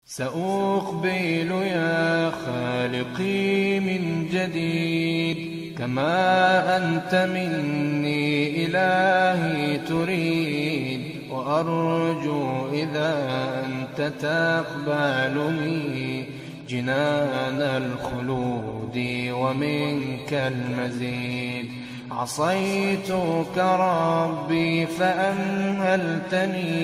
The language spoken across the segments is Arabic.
سأقبل يا خالقي من جديد كما أنت مني إلهي تريد، وأرجو إذا أنت تقبلني جنان الخلود ومنك المزيد. عصيتك ربي فأمهلتني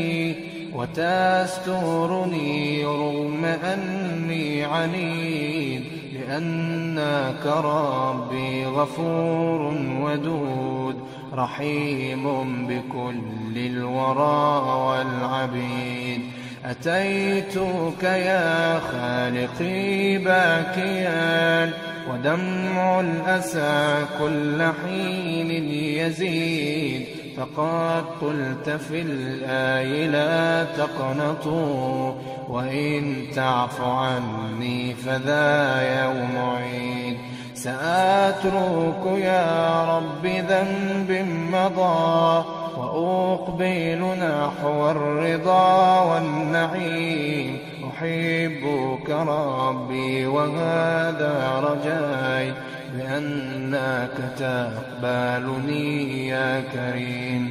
وتسترني رغم أني عنيد، لأنك ربي غفور ودود رحيم بكل الورى والعبيد. أتيتك يا خالقي باكيا ودمع الأسى كل حين يزيد، فقد قلت في الآي لا تقنطوا وإن تعف عني فذا يوم عيد. سأترك يا رب ذنب مضى وأقبل نحو الرضا والنعيم. أحبك ربي وهذا رجاي بأنك تقبلني يا كريم.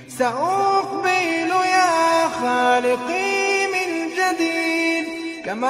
سأقبل يا خالقي من جديد كما